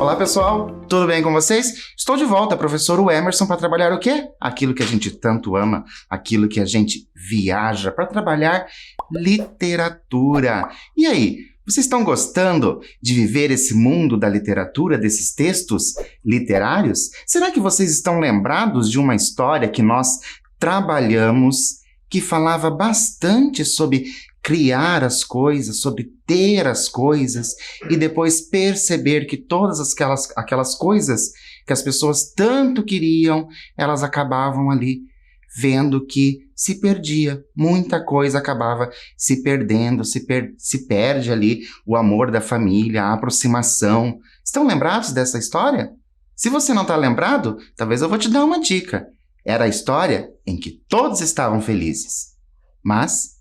Olá pessoal, tudo bem com vocês? Estou de volta, professor Emerson, para trabalhar o quê? Aquilo que a gente tanto ama, aquilo que a gente viaja, para trabalhar literatura. E aí, vocês estão gostando de viver esse mundo da literatura, desses textos literários? Será que vocês estão lembrados de uma história que nós trabalhamos, que falava bastante sobre criar as coisas, sobre ter as coisas e depois perceber que todas aquelas coisas que as pessoas tanto queriam, elas acabavam ali vendo que se perdia, muita coisa acabava se perdendo, se perde ali o amor da família, a aproximação. Estão lembrados dessa história? Se você não está lembrado, talvez eu vou te dar uma dica. Era a história em que todos estavam felizes, mas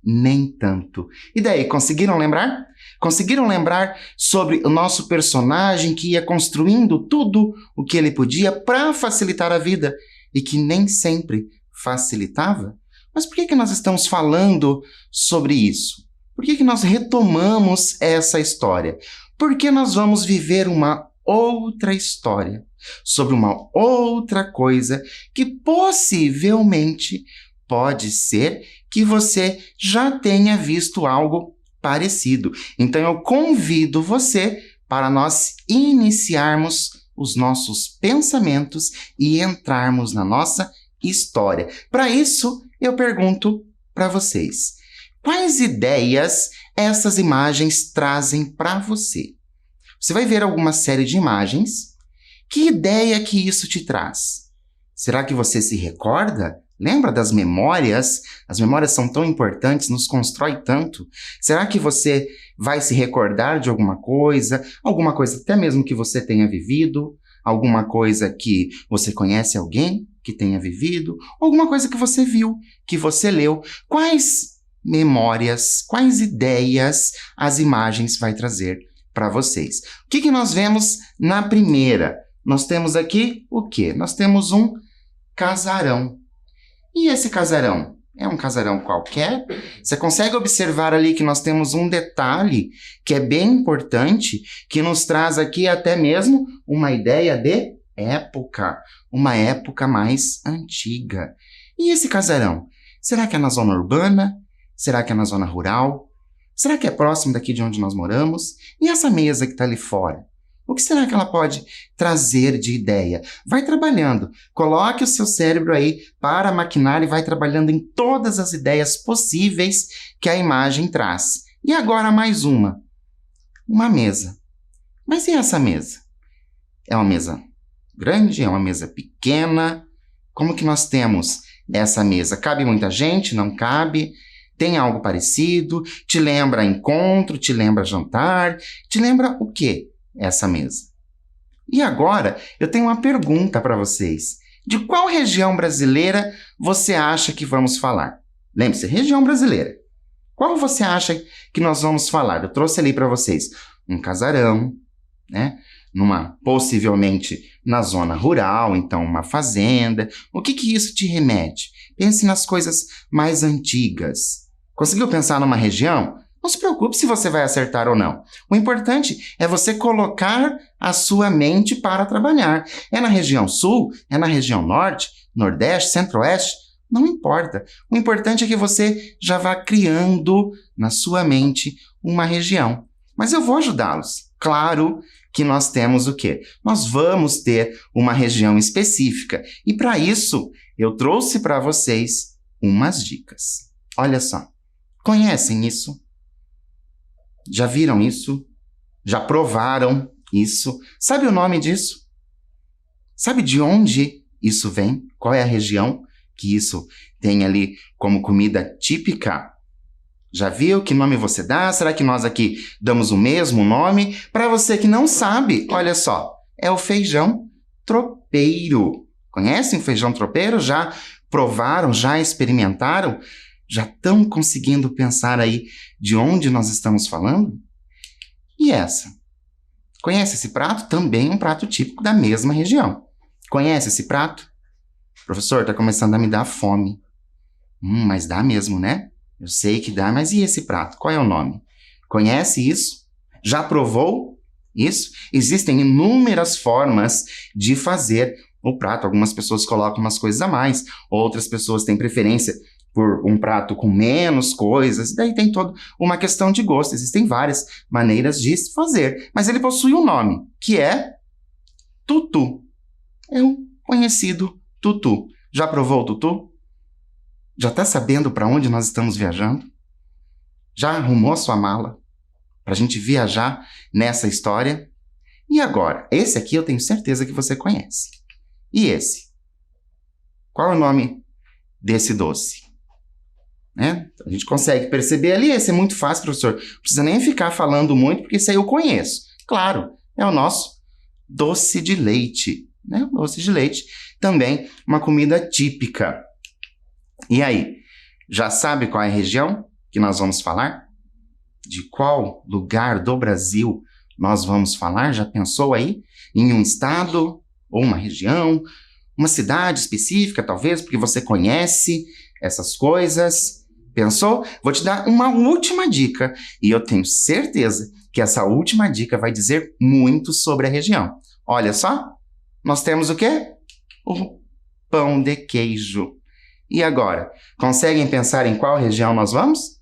nem tanto. E daí, conseguiram lembrar? Conseguiram lembrar sobre o nosso personagem que ia construindo tudo o que ele podia para facilitar a vida e que nem sempre facilitava? Mas por que nós estamos falando sobre isso? Por que nós retomamos essa história? Porque nós vamos viver uma outra história sobre uma outra coisa que possivelmente pode ser que você já tenha visto algo parecido. Então eu convido você para nós iniciarmos os nossos pensamentos e entrarmos na nossa história. Para isso, eu pergunto para vocês: quais ideias essas imagens trazem para você? Você vai ver alguma série de imagens. Que ideia que isso te traz? Será que você se recorda? Lembra das memórias? As memórias são tão importantes, nos constrói tanto. Será que você vai se recordar de alguma coisa até mesmo que você tenha vivido, alguma coisa que você conhece alguém que tenha vivido, alguma coisa que você viu, que você leu? Quais memórias, quais ideias as imagens vai trazer para vocês? O que nós vemos na primeira? Nós temos aqui o quê? Nós temos um casarão. E esse casarão? É um casarão qualquer? Você consegue observar ali que nós temos um detalhe que é bem importante, que nos traz aqui até mesmo uma ideia de época, uma época mais antiga. E esse casarão? Será que é na zona urbana? Será que é na zona rural? Será que é próximo daqui de onde nós moramos? E essa mesa que está ali fora? O que será que ela pode trazer de ideia? Vai trabalhando. Coloque o seu cérebro aí para maquinar e vai trabalhando em todas as ideias possíveis que a imagem traz. E agora mais uma. Uma mesa. Mas e essa mesa? É uma mesa grande? É uma mesa pequena? Como que nós temos essa mesa? Cabe muita gente? Não cabe? Tem algo parecido? Te lembra encontro? Te lembra jantar? Te lembra o quê? Essa mesa. E agora eu tenho uma pergunta para vocês. De qual região brasileira você acha que vamos falar? Lembre-se, região brasileira. Qual você acha que nós vamos falar? Eu trouxe ali para vocês um casarão, né? Possivelmente na zona rural, então uma fazenda. O que isso te remete? Pense nas coisas mais antigas. Conseguiu pensar numa região? Não se preocupe se você vai acertar ou não. O importante é você colocar a sua mente para trabalhar. É na região sul? É na região norte? Nordeste? Centro-oeste? Não importa. O importante é que você já vá criando na sua mente uma região. Mas eu vou ajudá-los. Claro que nós temos o quê? Nós vamos ter uma região específica. E para isso, eu trouxe para vocês umas dicas. Olha só. Conhecem isso? Já viram isso? Já provaram isso? Sabe o nome disso? Sabe de onde isso vem? Qual é a região que isso tem ali como comida típica? Já viu que nome você dá? Será que nós aqui damos o mesmo nome? Para você que não sabe, olha só, é o feijão tropeiro. Conhecem o feijão tropeiro? Já provaram? Já experimentaram? Já estão conseguindo pensar aí de onde nós estamos falando? E essa? Conhece esse prato? Também um prato típico da mesma região. Conhece esse prato? Professor, está começando a me dar fome. Mas dá mesmo, né? Eu sei que dá, mas e esse prato? Qual é o nome? Conhece isso? Já provou? Isso. Existem inúmeras formas de fazer o prato. Algumas pessoas colocam umas coisas a mais, outras pessoas têm preferência por um prato com menos coisas, daí tem toda uma questão de gosto. Existem várias maneiras de se fazer, mas ele possui um nome, que é tutu. É um conhecido tutu. Já provou o tutu? Já está sabendo para onde nós estamos viajando? Já arrumou a sua mala para a gente viajar nessa história? E agora? Esse aqui eu tenho certeza que você conhece. E esse? Qual é o nome desse doce? A gente consegue perceber ali, esse é muito fácil, professor. Não precisa nem ficar falando muito, porque isso aí eu conheço. Claro, é o nosso doce de leite. O doce de leite, também uma comida típica. E aí, já sabe qual é a região que nós vamos falar? De qual lugar do Brasil nós vamos falar? Já pensou aí em um estado ou uma região, uma cidade específica, talvez, porque você conhece essas coisas? Pensou? Vou te dar uma última dica e eu tenho certeza que essa última dica vai dizer muito sobre a região. Olha só, nós temos o quê? O pão de queijo. E agora, conseguem pensar em qual região nós vamos?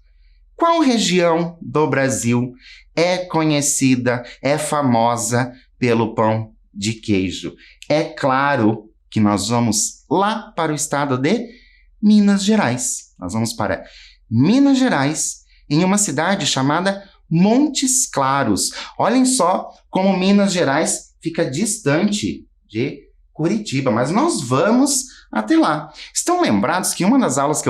Qual região do Brasil é conhecida, é famosa pelo pão de queijo? É claro que nós vamos lá para o estado de Minas Gerais. Nós vamos para Minas Gerais, em uma cidade chamada Montes Claros. Olhem só como Minas Gerais fica distante de Curitiba, mas nós vamos até lá. Estão lembrados que em uma das aulas que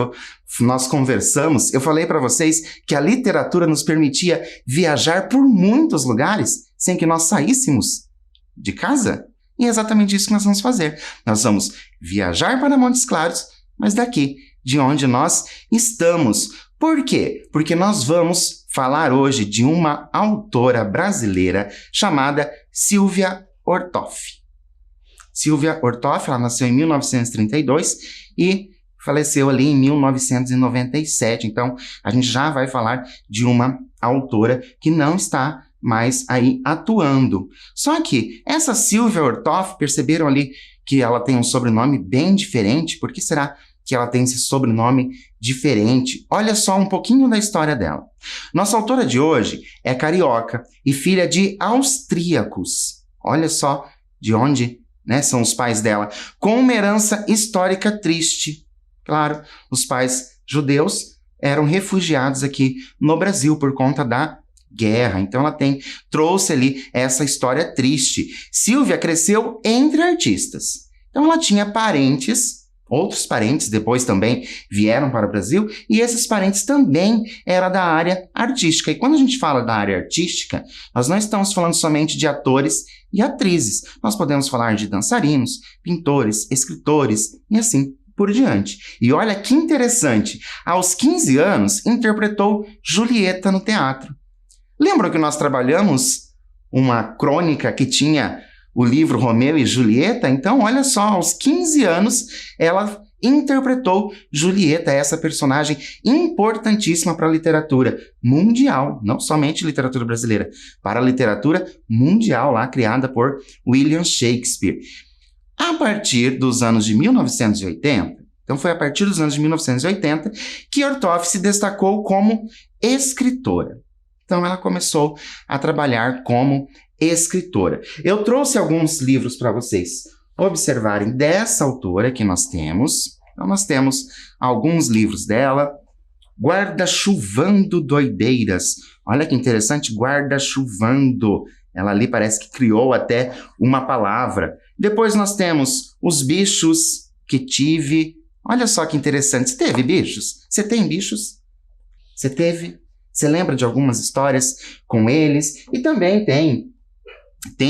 nós conversamos, eu falei para vocês que a literatura nos permitia viajar por muitos lugares sem que nós saíssemos de casa? E é exatamente isso que nós vamos fazer. Nós vamos viajar para Montes Claros, mas daqui, de onde nós estamos. Por quê? Porque nós vamos falar hoje de uma autora brasileira chamada Silvia Ortoff. Silvia Ortoff, ela nasceu em 1932 e faleceu ali em 1997. Então, a gente já vai falar de uma autora que não está mais aí atuando. Só que essa Silvia Ortoff, perceberam ali que ela tem um sobrenome bem diferente? Por que será que ela tem esse sobrenome diferente? Olha só um pouquinho da história dela. Nossa autora de hoje é carioca e filha de austríacos. Olha só de onde, são os pais dela. Com uma herança histórica triste. Claro, os pais judeus eram refugiados aqui no Brasil por conta da guerra. Então ela trouxe ali essa história triste. Silvia cresceu entre artistas. Então ela tinha parentes. Outros parentes depois também vieram para o Brasil e esses parentes também eram da área artística. E quando a gente fala da área artística, nós não estamos falando somente de atores e atrizes. Nós podemos falar de dançarinos, pintores, escritores e assim por diante. E olha que interessante, aos 15 anos interpretou Julieta no teatro. Lembram que nós trabalhamos uma crônica que tinha o livro Romeu e Julieta? Então, olha só, aos 15 anos, ela interpretou Julieta, essa personagem importantíssima para a literatura mundial, não somente literatura brasileira, para a literatura mundial, lá criada por William Shakespeare. A partir dos anos de 1980, então foi a partir dos anos de 1980 que Ortoff se destacou como escritora. Então, ela começou a trabalhar como escritora. Eu trouxe alguns livros para vocês observarem dessa autora que nós temos. Então, nós temos alguns livros dela. Guarda-chuvando doideiras. Olha que interessante, guarda-chuvando. Ela ali parece que criou até uma palavra. Depois nós temos Os Bichos que Tive. Olha só que interessante. Você teve bichos? Você tem bichos? Você teve? Você lembra de algumas histórias com eles? E também tem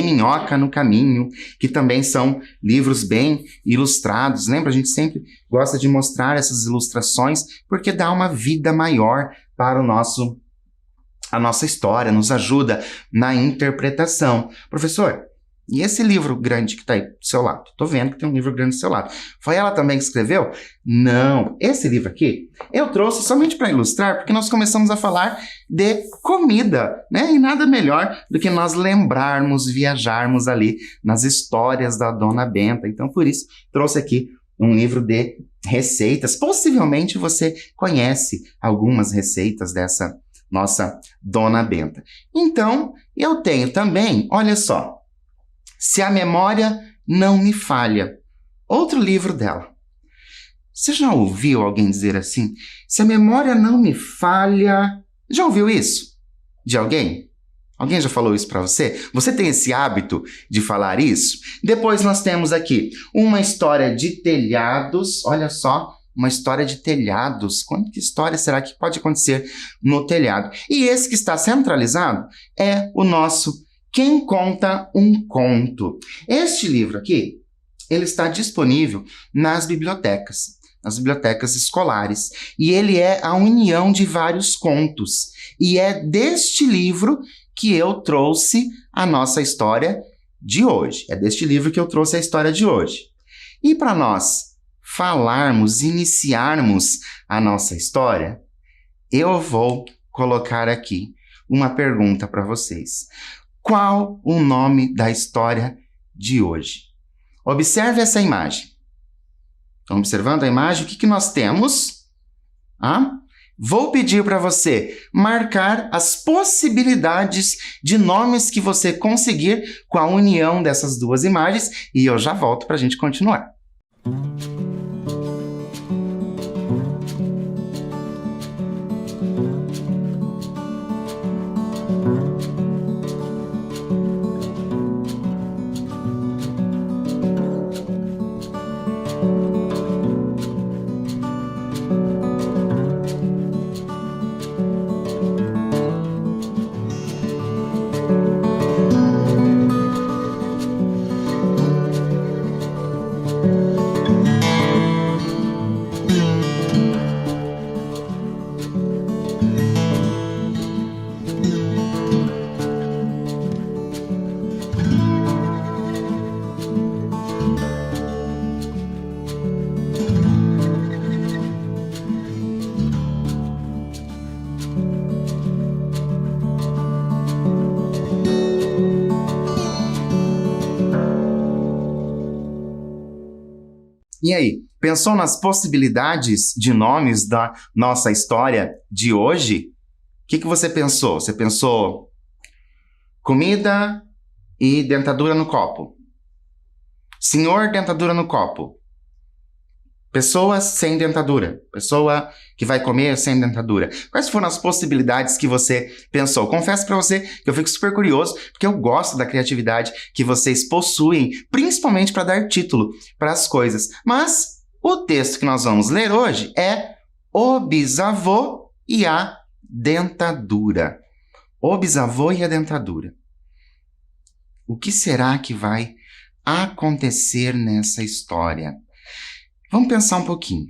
Minhoca no Caminho, que também são livros bem ilustrados. Lembra? A gente sempre gosta de mostrar essas ilustrações porque dá uma vida maior para a nossa história, nos ajuda na interpretação. Professor, E esse livro grande que está aí do seu lado? Tô vendo que tem um livro grande do seu lado. Foi ela também que escreveu? Não. Esse livro aqui eu trouxe somente para ilustrar, porque nós começamos a falar de comida, né? E nada melhor do que nós lembrarmos, viajarmos ali nas histórias da Dona Benta. Então, por isso, trouxe aqui um livro de receitas. Possivelmente você conhece algumas receitas dessa nossa Dona Benta. Então, eu tenho também, olha só, Se a Memória Não Me Falha, outro livro dela. Você já ouviu alguém dizer assim? Se a memória não me falha... Já ouviu isso? De alguém? Alguém já falou isso para você? Você tem esse hábito de falar isso? Depois nós temos aqui uma história de telhados. Olha só, uma história de telhados. Quanta história será que pode acontecer no telhado? E esse que está centralizado é o nosso Quem Conta um Conto. Este livro aqui, ele está disponível nas bibliotecas escolares. E ele é a união de vários contos. E é deste livro que eu trouxe a nossa história de hoje. É deste livro que eu trouxe a história de hoje. E para nós falarmos, iniciarmos a nossa história, eu vou colocar aqui uma pergunta para vocês. Qual o nome da história de hoje? Observe essa imagem. Estão observando a imagem? O que nós temos? Vou pedir para você marcar as possibilidades de nomes que você conseguir com a união dessas duas imagens e eu já volto para a gente continuar. E aí, pensou nas possibilidades de nomes da nossa história de hoje? O que você pensou? Você pensou comida e dentadura no copo. Senhor dentadura no copo. Pessoa sem dentadura. Pessoa que vai comer sem dentadura. Quais foram as possibilidades que você pensou? Confesso para você que eu fico super curioso, porque eu gosto da criatividade que vocês possuem, principalmente para dar título para as coisas. Mas o texto que nós vamos ler hoje é O Bisavô e a Dentadura. O Bisavô e a Dentadura. O que será que vai acontecer nessa história? Vamos pensar um pouquinho.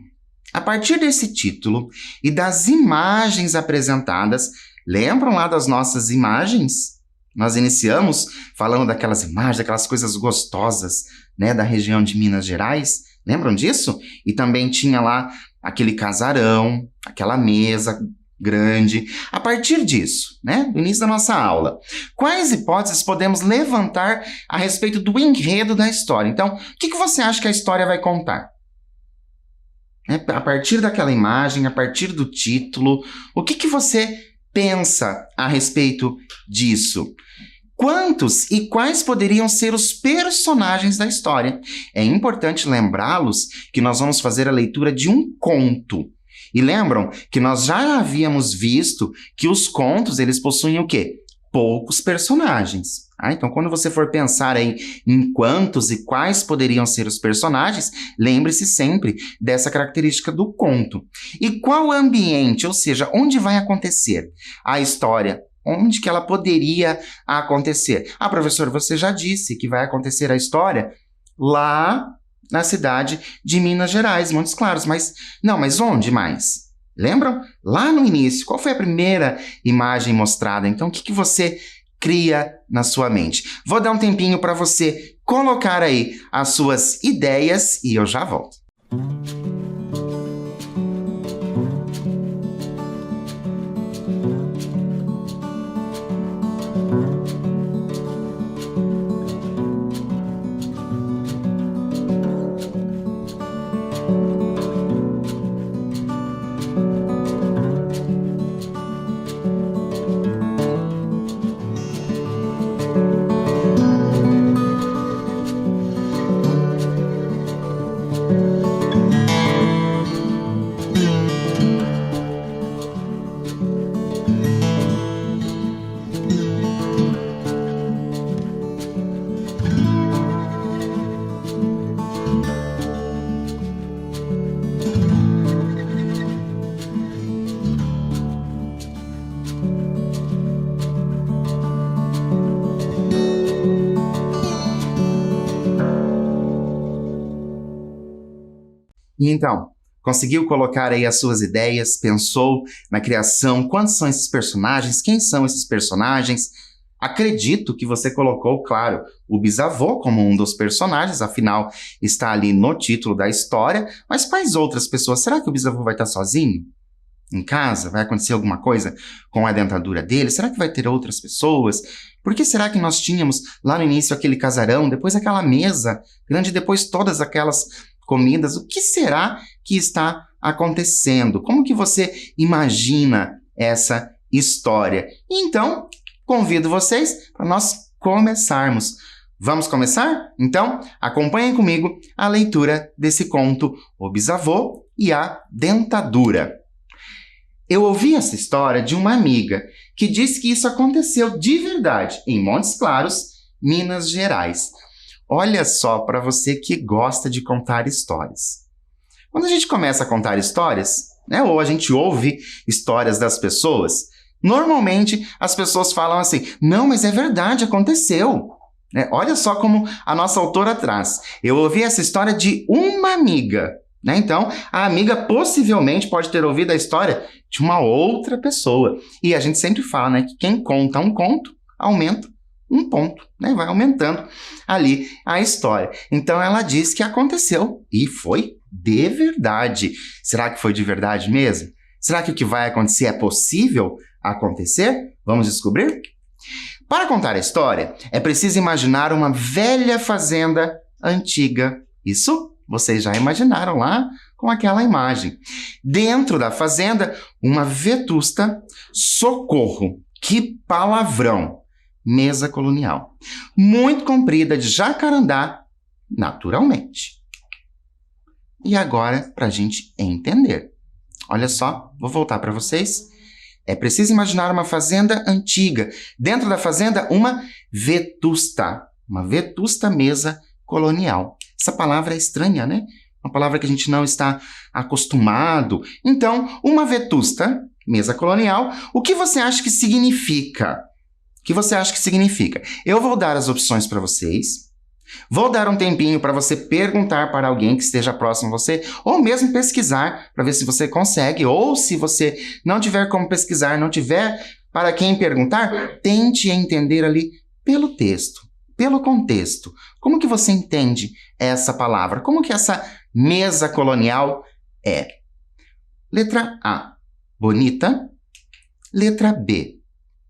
A partir desse título e das imagens apresentadas, lembram lá das nossas imagens? Nós iniciamos falando daquelas imagens, daquelas coisas gostosas, né, da região de Minas Gerais. Lembram disso? E também tinha lá aquele casarão, aquela mesa grande. A partir disso, né, do início da nossa aula, quais hipóteses podemos levantar a respeito do enredo da história? Então, o que você acha que a história vai contar? A partir daquela imagem, a partir do título, o que você pensa a respeito disso? Quantos e quais poderiam ser os personagens da história? É importante lembrá-los que nós vamos fazer a leitura de um conto. E lembram que nós já havíamos visto que os contos, eles possuem o quê? Poucos personagens. Então, quando você for pensar aí em quantos e quais poderiam ser os personagens, lembre-se sempre dessa característica do conto. E qual ambiente, ou seja, onde vai acontecer a história? Onde que ela poderia acontecer? Professor, você já disse que vai acontecer a história lá na cidade de Minas Gerais, Montes Claros. Mas onde mais? Lembram? Lá no início, qual foi a primeira imagem mostrada? Então, o que você cria na sua mente. Vou dar um tempinho para você colocar aí as suas ideias e eu já volto. E então, conseguiu colocar aí as suas ideias, pensou na criação, quantos são esses personagens, quem são esses personagens? Acredito que você colocou, claro, o bisavô como um dos personagens, afinal está ali no título da história, mas quais outras pessoas? Será que o bisavô vai estar sozinho? Em casa? Vai acontecer alguma coisa com a dentadura dele? Será que vai ter outras pessoas? Por que será que nós tínhamos lá no início aquele casarão, depois aquela mesa grande, depois todas aquelas comidas? O que será que está acontecendo? Como que você imagina essa história? Então, convido vocês para nós começarmos. Vamos começar? Então, acompanhem comigo a leitura desse conto, O Bisavô e a Dentadura. Eu ouvi essa história de uma amiga que disse que isso aconteceu de verdade em Montes Claros, Minas Gerais. Olha só, para você que gosta de contar histórias. Quando a gente começa a contar histórias, né, ou a gente ouve histórias das pessoas, normalmente as pessoas falam assim, não, mas é verdade, aconteceu. Né? Olha só como a nossa autora traz. Eu ouvi essa história de uma amiga. Né? Então, a amiga possivelmente pode ter ouvido a história de uma outra pessoa. E a gente sempre fala, né, que quem conta um conto, aumenta um ponto, né? Vai aumentando ali a história. Então ela diz que aconteceu e foi de verdade. Será que foi de verdade mesmo? Será que o que vai acontecer é possível acontecer? Vamos descobrir? Para contar a história, é preciso imaginar uma velha fazenda antiga. Isso vocês já imaginaram lá com aquela imagem. Dentro da fazenda, uma vetusta socorro. Que palavrão! Mesa colonial. Muito comprida, de jacarandá, naturalmente. E agora, para a gente entender. Olha só, vou voltar para vocês. É preciso imaginar uma fazenda antiga. Dentro da fazenda, uma vetusta. Uma vetusta mesa colonial. Essa palavra é estranha, né? Uma palavra que a gente não está acostumado. Então, uma vetusta mesa colonial, o que você acha que significa? O que você acha que significa? Eu vou dar as opções para vocês. Vou dar um tempinho para você perguntar para alguém que esteja próximo a você, ou mesmo pesquisar para ver se você consegue, ou se você não tiver como pesquisar, não tiver para quem perguntar, tente entender ali pelo texto, pelo contexto. Como que você entende essa palavra? Como que essa mesa colonial é? Letra A, bonita. Letra B,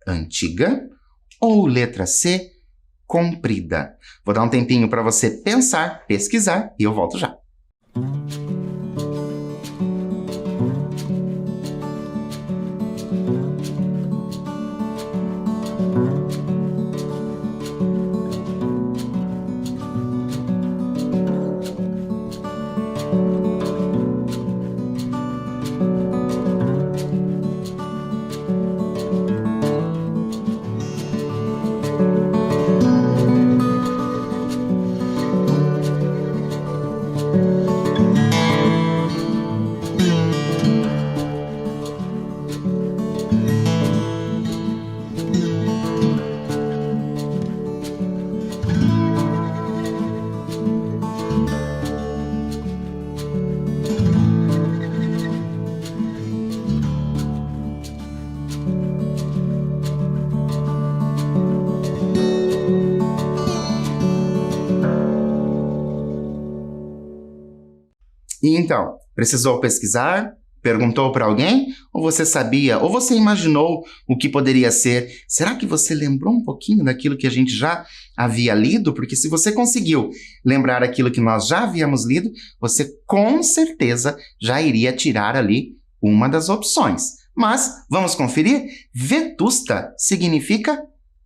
antiga. Ou letra C, comprida. Vou dar um tempinho para você pensar, pesquisar e eu volto já. então, precisou pesquisar? Perguntou para alguém? Ou você sabia? Ou você imaginou o que poderia ser? Será que você lembrou um pouquinho daquilo que a gente já havia lido? Porque se você conseguiu lembrar aquilo que nós já havíamos lido, você com certeza já iria tirar ali uma das opções. Mas, vamos conferir? Vetusta significa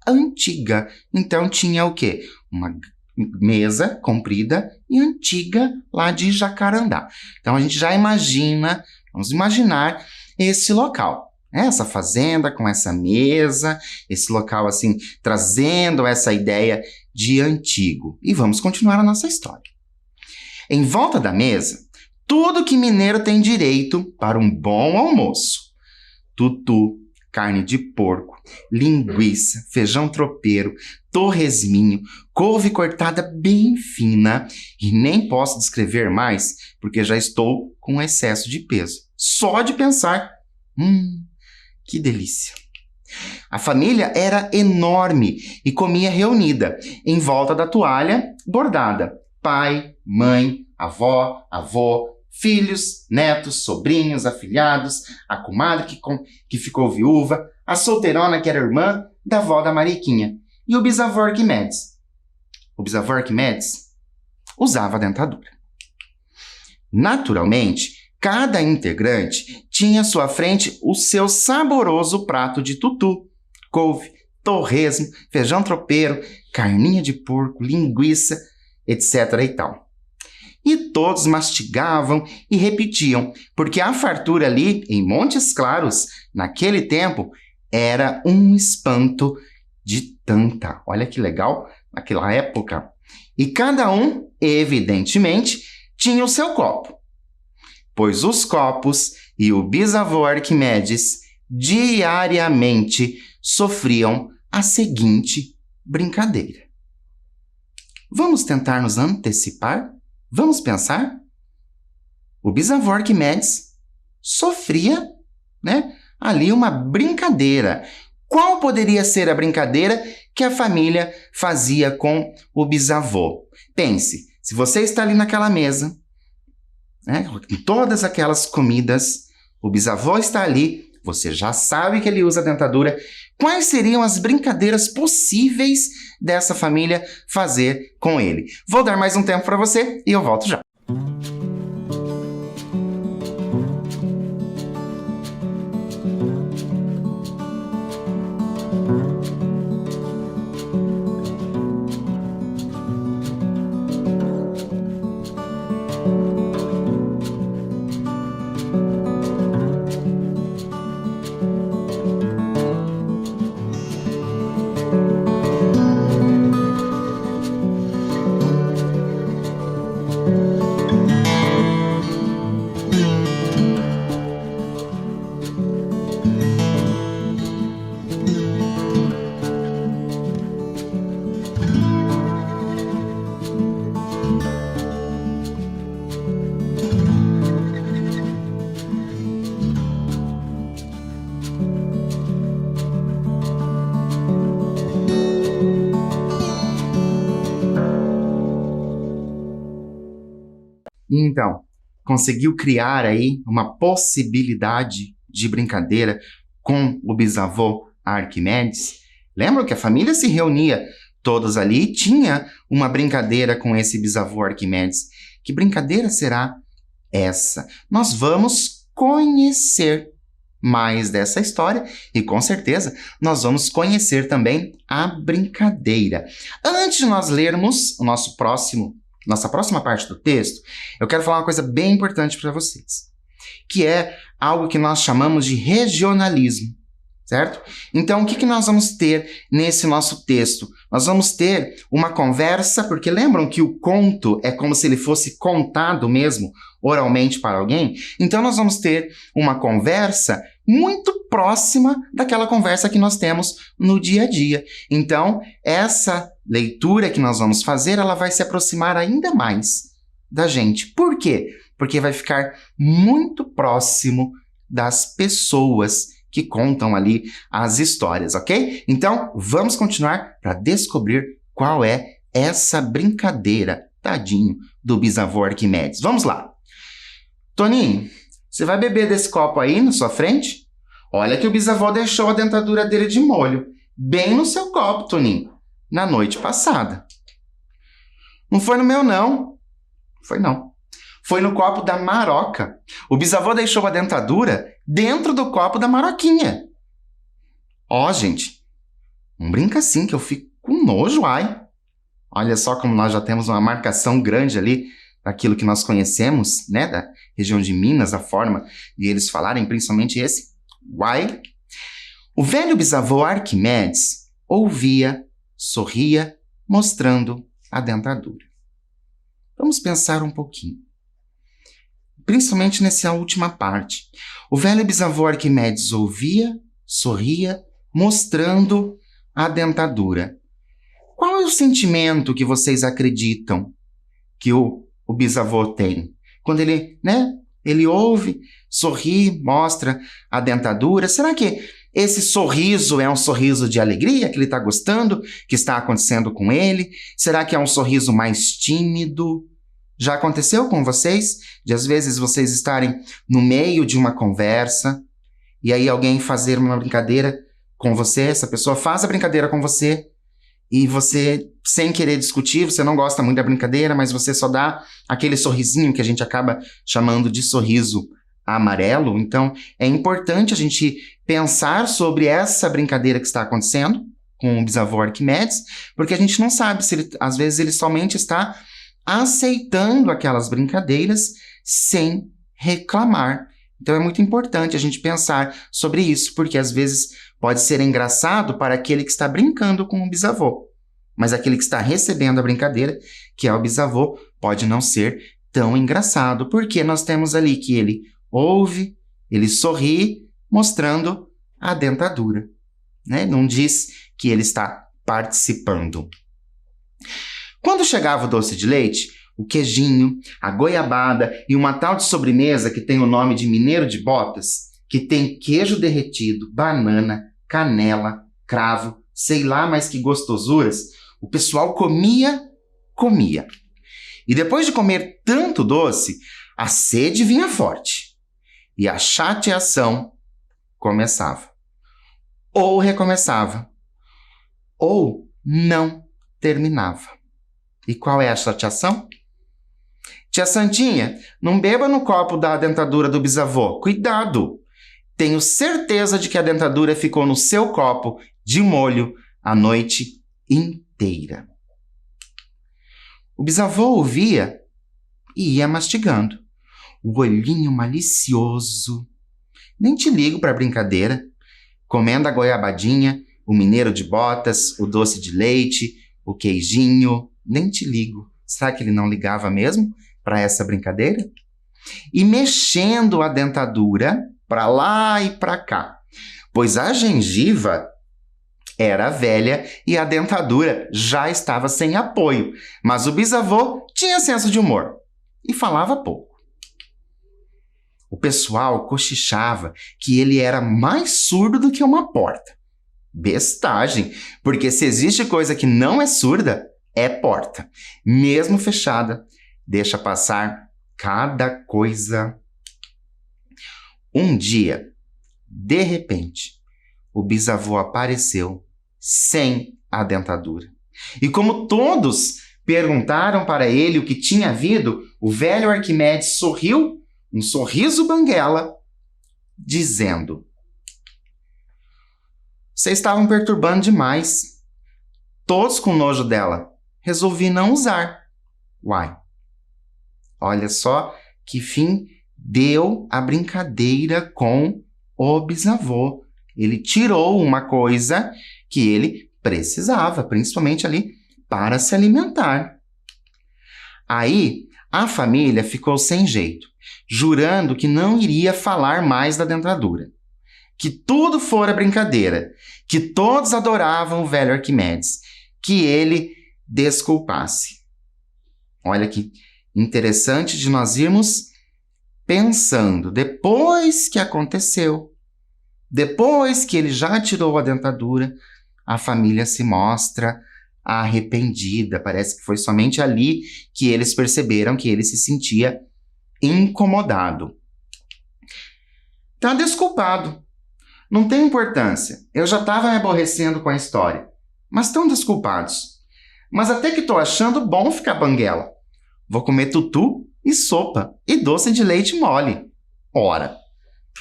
antiga. Então, tinha o quê? Uma mesa comprida e antiga lá de Jacarandá. Então, a gente já imagina, vamos imaginar esse local. Essa fazenda com essa mesa, esse local assim, trazendo essa ideia de antigo. E vamos continuar a nossa história. Em volta da mesa, tudo que mineiro tem direito para um bom almoço. Tutu, carne de porco, linguiça, feijão tropeiro, torresminho, couve cortada bem fina e nem posso descrever mais porque já estou com excesso de peso. Só de pensar, que delícia! A família era enorme e comia reunida, em volta da toalha bordada. Pai, mãe, avó, avô, filhos, netos, sobrinhos, afilhados, a comadre que ficou viúva, a solteirona que era irmã da avó da Mariquinha e o bisavô Arquimedes. O bisavô Arquimedes usava dentadura. Naturalmente, cada integrante tinha à sua frente o seu saboroso prato de tutu, couve, torresmo, feijão tropeiro, carninha de porco, linguiça, etc. e tal. E todos mastigavam e repetiam, porque a fartura ali, em Montes Claros, naquele tempo, era um espanto de tanta. Olha que legal, naquela época. E cada um, evidentemente, tinha o seu copo, pois os copos e o bisavô Arquimedes diariamente sofriam a seguinte brincadeira. Vamos tentar nos antecipar? Vamos pensar? O bisavô Arquimedes sofria, ali uma brincadeira. Qual poderia ser a brincadeira que a família fazia com o bisavô? Pense, se você está ali naquela mesa, com todas aquelas comidas, o bisavô está ali, você já sabe que ele usa dentadura. Quais seriam as brincadeiras possíveis dessa família fazer com ele? Vou dar mais um tempo para você e eu volto já. Então, conseguiu criar aí uma possibilidade de brincadeira com o bisavô Arquimedes? Lembram que a família se reunia todos ali e tinha uma brincadeira com esse bisavô Arquimedes. Que brincadeira será essa? Nós vamos conhecer mais dessa história e, com certeza, nós vamos conhecer também a brincadeira. Antes de nós lermos o nossa próxima parte do texto, eu quero falar uma coisa bem importante para vocês, que é algo que nós chamamos de regionalismo, certo? Então, o que nós vamos ter nesse nosso texto? Nós vamos ter uma conversa, porque lembram que o conto é como se ele fosse contado mesmo, oralmente para alguém? Então, nós vamos ter uma conversa muito próxima daquela conversa que nós temos no dia a dia. Então, essa leitura que nós vamos fazer, ela vai se aproximar ainda mais da gente. Por quê? Porque vai ficar muito próximo das pessoas que contam ali as histórias, ok? Então, vamos continuar para descobrir qual é essa brincadeira, tadinho, do bisavô Arquimedes. Vamos lá! Toninho, você vai beber desse copo aí na sua frente? Olha que o bisavô deixou a dentadura dele de molho, bem no seu copo, Toninho, na noite passada. Não foi no meu, não. Foi não. Foi no copo da Maroca. O bisavô deixou a dentadura dentro do copo da Maroquinha. Ó, gente, não brinca assim que eu fico com nojo, ai. Olha só como nós já temos uma marcação grande ali daquilo que nós conhecemos, né, da região de Minas, a forma de eles falarem, principalmente esse uai. O velho bisavô Arquimedes ouvia, sorria, mostrando a dentadura. Vamos pensar um pouquinho. Principalmente nessa última parte. O velho bisavô Arquimedes ouvia, sorria, mostrando a dentadura. Qual é o sentimento que vocês acreditam que o bisavô tem? Quando ele ouve, sorri, mostra a dentadura. Será que esse sorriso é um sorriso de alegria, que ele está gostando, que está acontecendo com ele? Será que é um sorriso mais tímido? Já aconteceu com vocês? De às vezes vocês estarem no meio de uma conversa e aí alguém fazer uma brincadeira com você, essa pessoa faz a brincadeira com você e você, sem querer discutir, você não gosta muito da brincadeira, mas você só dá aquele sorrisinho que a gente acaba chamando de sorriso amarelo. Então, é importante a gente pensar sobre essa brincadeira que está acontecendo com o bisavô Arquimedes, porque a gente não sabe se ele, às vezes ele somente está aceitando aquelas brincadeiras sem reclamar. Então é muito importante a gente pensar sobre isso, porque às vezes pode ser engraçado para aquele que está brincando com o bisavô, mas aquele que está recebendo a brincadeira, que é o bisavô, pode não ser tão engraçado, porque nós temos ali que ele ouve, ele sorri, mostrando a dentadura, né? Não diz que ele está participando. Quando chegava o doce de leite, o queijinho, a goiabada e uma tal de sobremesa que tem o nome de mineiro de botas, que tem queijo derretido, banana, canela, cravo, sei lá mais que gostosuras, o pessoal comia. E depois de comer tanto doce, a sede vinha forte e a chateação começava. Ou recomeçava, ou não terminava. E qual é a chateação? Tia Santinha, não beba no copo da dentadura do bisavô. Cuidado! Tenho certeza de que a dentadura ficou no seu copo de molho a noite inteira. O bisavô ouvia e ia mastigando. O olhinho malicioso. Nem te ligo para a brincadeira. Comendo a goiabadinha, o mineiro de botas, o doce de leite, o queijinho. Nem te ligo. Será que ele não ligava mesmo para essa brincadeira? E mexendo a dentadura para lá e para cá, pois a gengiva era velha e a dentadura já estava sem apoio, mas o bisavô tinha senso de humor e falava pouco. O pessoal cochichava que ele era mais surdo do que uma porta. Bestagem, porque se existe coisa que não é surda, é porta. Mesmo fechada, deixa passar cada coisa. Um dia, de repente, o bisavô apareceu sem a dentadura. E como todos perguntaram para ele o que tinha havido, o velho Arquimedes sorriu, um sorriso banguela, dizendo: vocês estavam perturbando demais. Todos com nojo dela. Resolvi não usar. Uai. Olha só que fim deu a brincadeira com o bisavô. Ele tirou uma coisa que ele precisava, principalmente ali para se alimentar. Aí a família ficou sem jeito, jurando que não iria falar mais da dentadura, que tudo fora brincadeira, que todos adoravam o velho Arquimedes, que ele desculpasse. Olha que interessante de nós irmos pensando, depois que aconteceu, depois que ele já tirou a dentadura, a família se mostra arrependida. Parece que foi somente ali que eles perceberam que ele se sentia incomodado. Tá desculpado. Não tem importância. Eu já estava me aborrecendo com a história. Mas estão desculpados. Mas até que tô achando bom ficar banguela. Vou comer tutu e sopa e doce de leite mole. Ora.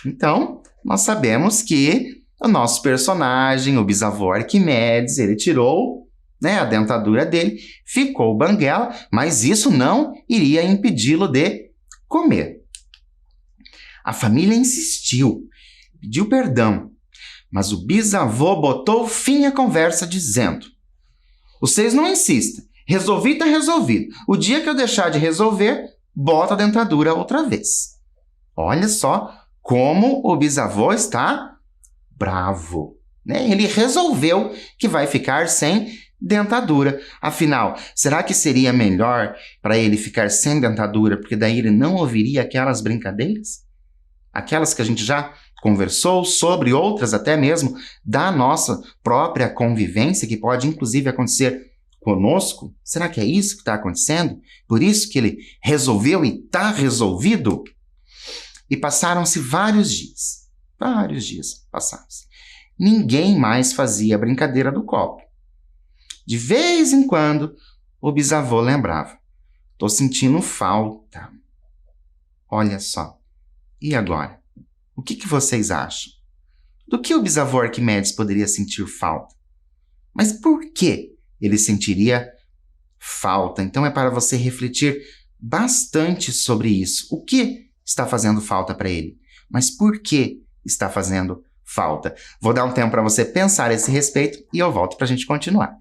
Então, nós sabemos que o nosso personagem, o bisavô Arquimedes, ele tirou, a dentadura dele, ficou banguela, mas isso não iria impedi-lo de comer. A família insistiu, pediu perdão, mas o bisavô botou fim à conversa dizendo: vocês não insistem, resolvi tá resolvido. O dia que eu deixar de resolver, bota a dentadura outra vez. Olha só como o bisavô está bravo, Ele resolveu que vai ficar sem dentadura. Afinal, será que seria melhor para ele ficar sem dentadura, porque daí ele não ouviria aquelas brincadeiras? Aquelas que a gente já conversou sobre, outras até mesmo da nossa própria convivência, que pode inclusive acontecer conosco? Será que é isso que está acontecendo? Por isso que ele resolveu e está resolvido? E passaram-se vários dias. Vários dias passaram-se. Ninguém mais fazia a brincadeira do copo. De vez em quando, o bisavô lembrava: tô sentindo falta. Olha só. E agora? O que vocês acham? Do que o bisavô Arquimedes poderia sentir falta? Mas por que ele sentiria falta? Então é para você refletir bastante sobre isso. O que está fazendo falta para ele? Mas por que está fazendo falta? Vou dar um tempo para você pensar a esse respeito e eu volto para a gente continuar.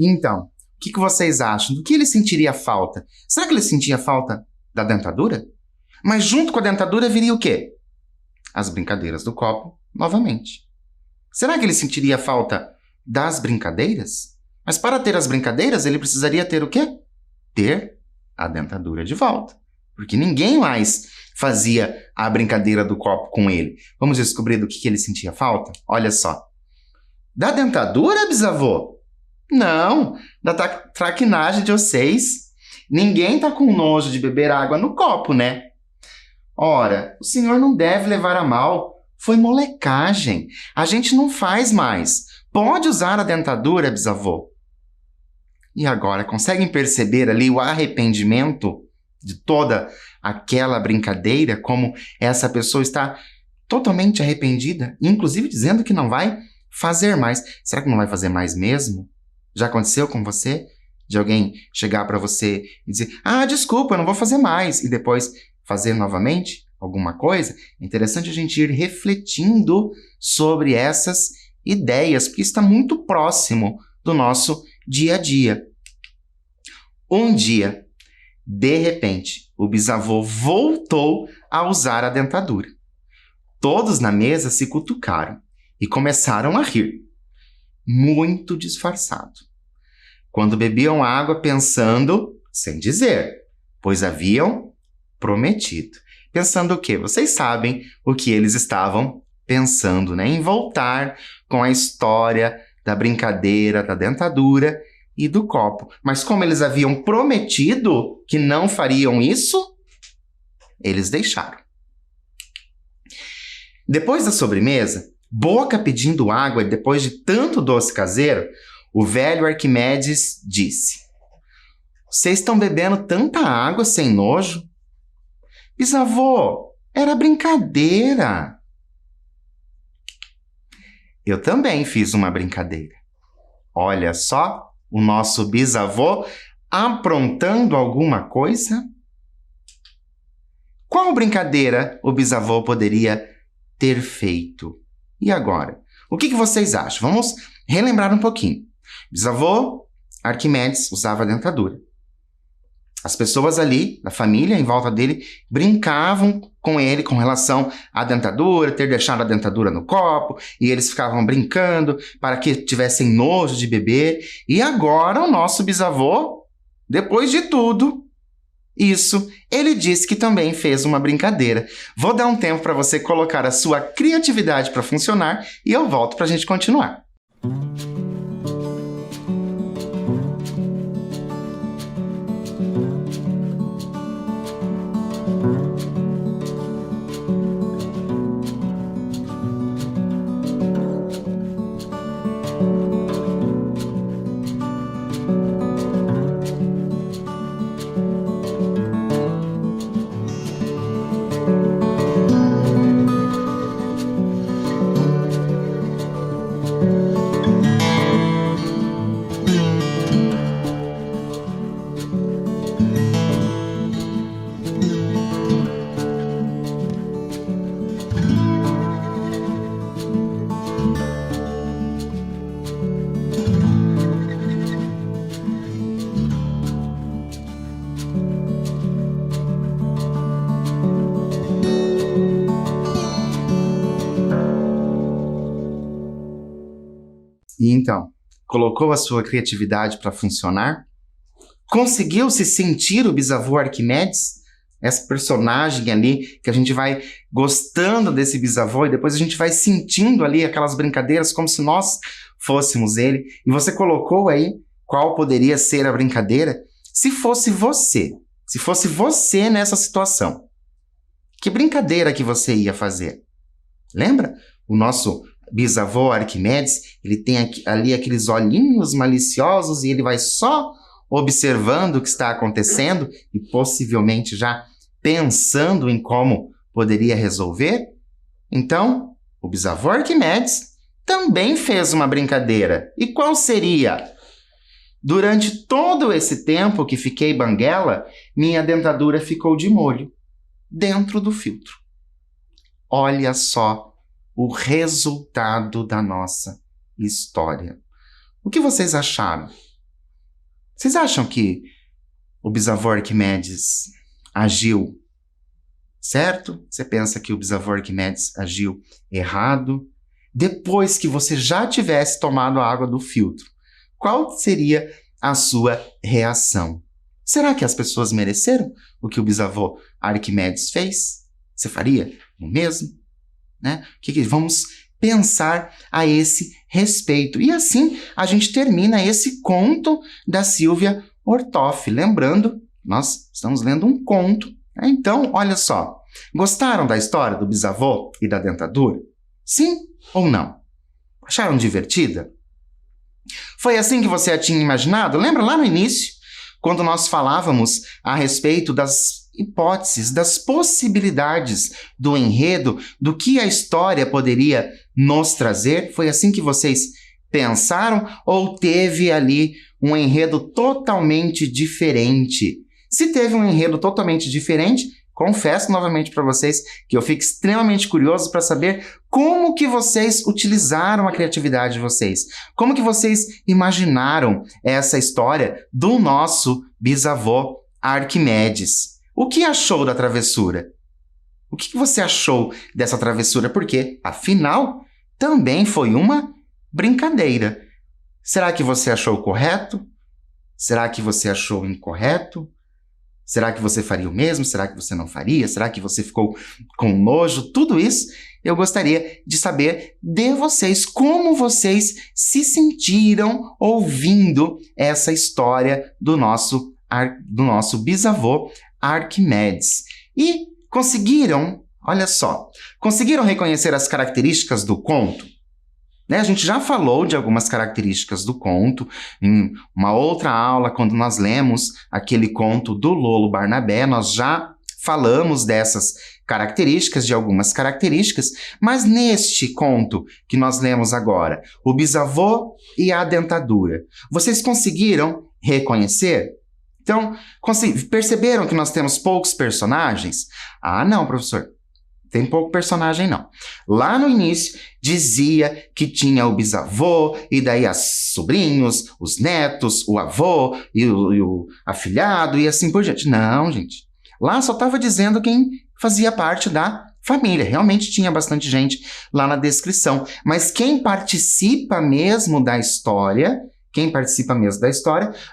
Então, o que vocês acham? Do que ele sentiria falta? Será que ele sentia falta da dentadura? Mas junto com a dentadura viria o quê? As brincadeiras do copo, novamente. Será que ele sentiria falta das brincadeiras? Mas para ter as brincadeiras, ele precisaria ter o quê? Ter a dentadura de volta. Porque ninguém mais fazia a brincadeira do copo com ele. Vamos descobrir do que ele sentia falta? Olha só. Da dentadura, bisavô? Não, da traquinagem de vocês. Ninguém tá com nojo de beber água no copo, né? Ora, o senhor não deve levar a mal. Foi molecagem. A gente não faz mais. Pode usar a dentadura, bisavô. E agora, conseguem perceber ali o arrependimento de toda aquela brincadeira? Como essa pessoa está totalmente arrependida, inclusive dizendo que não vai fazer mais. Será que não vai fazer mais mesmo? Já aconteceu com você? De alguém chegar para você e dizer: desculpa, eu não vou fazer mais, e depois fazer novamente alguma coisa? É interessante a gente ir refletindo sobre essas ideias, porque está muito próximo do nosso dia a dia. Um dia, de repente, o bisavô voltou a usar a dentadura. Todos na mesa se cutucaram e começaram a rir, muito disfarçado, quando bebiam água pensando, sem dizer, pois haviam prometido. Pensando o quê? Vocês sabem o que eles estavam pensando, Em voltar com a história da brincadeira, da dentadura e do copo. Mas como eles haviam prometido que não fariam isso, eles deixaram. Depois da sobremesa, boca pedindo água e depois de tanto doce caseiro, o velho Arquimedes disse: vocês estão bebendo tanta água sem nojo? Bisavô, era brincadeira. Eu também fiz uma brincadeira. Olha só, o nosso bisavô aprontando alguma coisa? Qual brincadeira o bisavô poderia ter feito? E agora? O que vocês acham? Vamos relembrar um pouquinho. Bisavô Arquimedes usava dentadura. As pessoas ali, da família, em volta dele, brincavam com ele com relação à dentadura, ter deixado a dentadura no copo, e eles ficavam brincando para que tivessem nojo de beber. E agora o nosso bisavô, depois de tudo isso, ele disse que também fez uma brincadeira. Vou dar um tempo para você colocar a sua criatividade para funcionar e eu volto para a gente continuar. E então, colocou a sua criatividade para funcionar? Conseguiu se sentir o bisavô Arquimedes? Esse personagem ali, que a gente vai gostando desse bisavô e depois a gente vai sentindo ali aquelas brincadeiras como se nós fôssemos ele. E você colocou aí qual poderia ser a brincadeira? Se fosse você nessa situação, que brincadeira que você ia fazer? Lembra? O nosso bisavô Arquimedes, ele tem ali aqueles olhinhos maliciosos e ele vai só observando o que está acontecendo e possivelmente já pensando em como poderia resolver. Então, o bisavô Arquimedes também fez uma brincadeira. E qual seria? Durante todo esse tempo que fiquei banguela, minha dentadura ficou de molho dentro do filtro. Olha só o resultado da nossa história. O que vocês acharam? Vocês acham que o bisavô Arquimedes agiu certo? Você pensa que o bisavô Arquimedes agiu errado? Depois que você já tivesse tomado a água do filtro, qual seria a sua reação? Será que as pessoas mereceram o que o bisavô Arquimedes fez? Você faria o mesmo? Né? Vamos pensar a esse respeito. E assim a gente termina esse conto da Silvia Ortoff. Lembrando, nós estamos lendo um conto. Né? Então, olha só. Gostaram da história do bisavô e da dentadura? Sim ou não? Acharam divertida? Foi assim que você a tinha imaginado? Lembra lá no início, quando nós falávamos a respeito das hipóteses, das possibilidades do enredo, do que a história poderia nos trazer? Foi assim que vocês pensaram ou teve ali um enredo totalmente diferente? Se teve um enredo totalmente diferente, confesso novamente para vocês que eu fico extremamente curioso para saber como que vocês utilizaram a criatividade de vocês. Como que vocês imaginaram essa história do nosso bisavô Arquimedes? O que achou da travessura? O que você achou dessa travessura? Porque, afinal, também foi uma brincadeira. Será que você achou correto? Será que você achou incorreto? Será que você faria o mesmo? Será que você não faria? Será que você ficou com nojo? Tudo isso eu gostaria de saber de vocês, como vocês se sentiram ouvindo essa história do nosso bisavô Arquimedes. E conseguiram, olha só, conseguiram reconhecer as características do conto? Né? A gente já falou de algumas características do conto em uma outra aula, quando nós lemos aquele conto do Lolo Barnabé, nós já falamos dessas características, de algumas características, mas neste conto que nós lemos agora, o bisavô e a dentadura, vocês conseguiram reconhecer? Então, perceberam que nós temos poucos personagens? Ah, não, professor. Tem pouco personagem, não. Lá no início, dizia que tinha o bisavô, e daí os sobrinhos, os netos, o avô e o afilhado, e assim por diante. Não, gente. Lá só estava dizendo quem fazia parte da família. Realmente tinha bastante gente lá na descrição. Mas quem participa mesmo da história,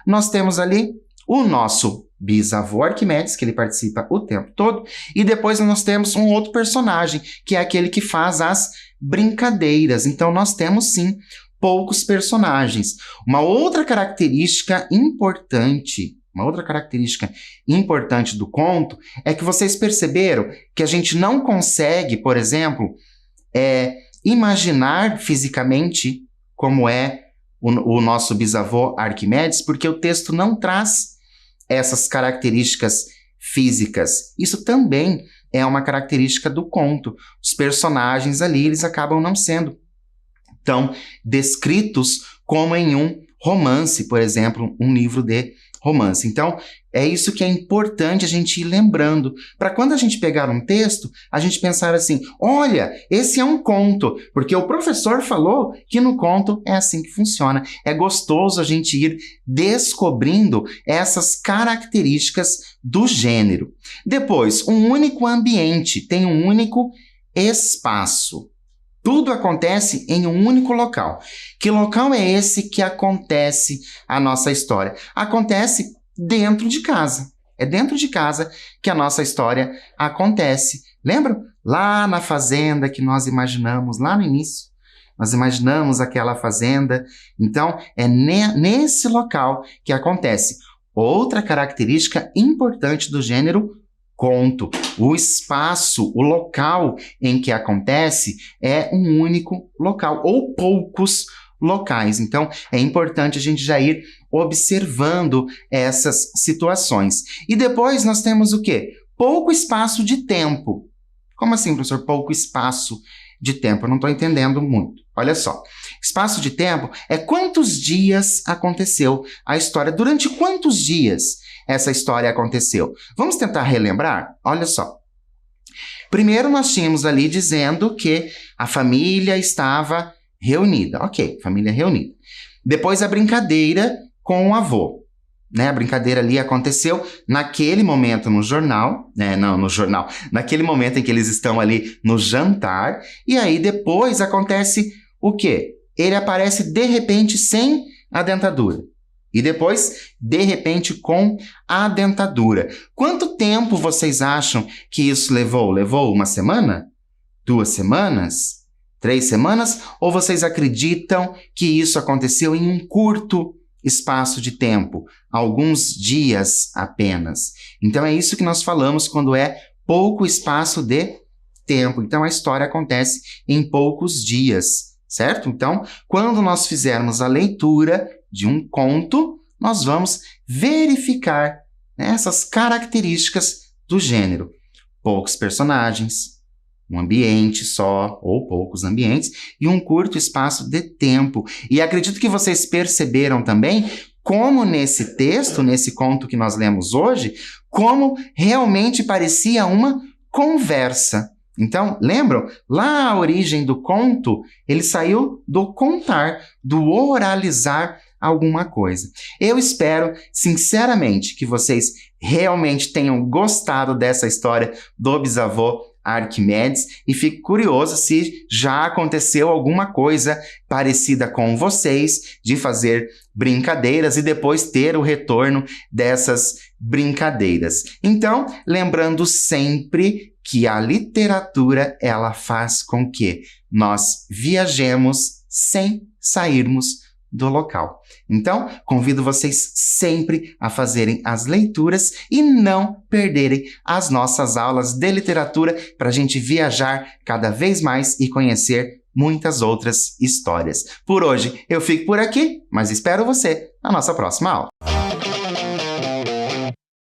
nós temos ali o nosso bisavô Arquimedes, que ele participa o tempo todo, e depois nós temos um outro personagem, que é aquele que faz as brincadeiras. Então nós temos sim poucos personagens. Uma outra característica importante do conto é que vocês perceberam que a gente não consegue, por exemplo, imaginar fisicamente como é o nosso bisavô Arquimedes, porque o texto não traz essas características físicas. Isso também é uma característica do conto. Os personagens ali, eles acabam não sendo tão descritos como em um romance, por exemplo, um livro de romance. Então, é isso que é importante a gente ir lembrando, para quando a gente pegar um texto, a gente pensar assim, olha, esse é um conto, porque o professor falou que no conto é assim que funciona. É gostoso a gente ir descobrindo essas características do gênero. Depois, um único ambiente tem um único espaço. Tudo acontece em um único local. Que local é esse que acontece a nossa história? Acontece dentro de casa. É dentro de casa que a nossa história acontece. Lembram? Lá na fazenda que nós imaginamos lá no início. Nós imaginamos aquela fazenda. Então, é nesse local que acontece. Outra característica importante do gênero conto. O espaço, o local em que acontece é um único local, ou poucos locais. Então, é importante a gente já ir observando essas situações. E depois nós temos o quê? Pouco espaço de tempo. Como assim, professor? Pouco espaço de tempo? Eu não estou entendendo muito. Olha só. Espaço de tempo é quantos dias aconteceu a história. Durante quantos dias essa história aconteceu? Vamos tentar relembrar? Olha só. Primeiro nós tínhamos ali dizendo que a família estava reunida. Ok, família reunida. Depois a brincadeira com o avô. A brincadeira ali aconteceu naquele momento no jornal, naquele momento em que eles estão ali no jantar, e aí depois acontece o quê? Ele aparece de repente sem a dentadura. E depois, de repente, com a dentadura. Quanto tempo vocês acham que isso levou? Levou 1 semana? 2 semanas? 3 semanas? Ou vocês acreditam que isso aconteceu em um curto espaço de tempo? Alguns dias apenas. Então, é isso que nós falamos quando é pouco espaço de tempo. Então, a história acontece em poucos dias, certo? Então, quando nós fizermos a leitura de um conto, nós vamos verificar essas características do gênero. Poucos personagens, um ambiente só, ou poucos ambientes, e um curto espaço de tempo. E acredito que vocês perceberam também como nesse texto, nesse conto que nós lemos hoje, como realmente parecia uma conversa. Então, lembram? Lá a origem do conto, ele saiu do contar, do oralizar alguma coisa. Eu espero, sinceramente, que vocês realmente tenham gostado dessa história do bisavô Arquimedes e fico curioso se já aconteceu alguma coisa parecida com vocês, de fazer brincadeiras e depois ter o retorno dessas brincadeiras. Então, lembrando sempre que a literatura, ela faz com que nós viajemos sem sairmos do local. Então, convido vocês sempre a fazerem as leituras e não perderem as nossas aulas de literatura para a gente viajar cada vez mais e conhecer muitas outras histórias. Por hoje, eu fico por aqui, mas espero você na nossa próxima aula.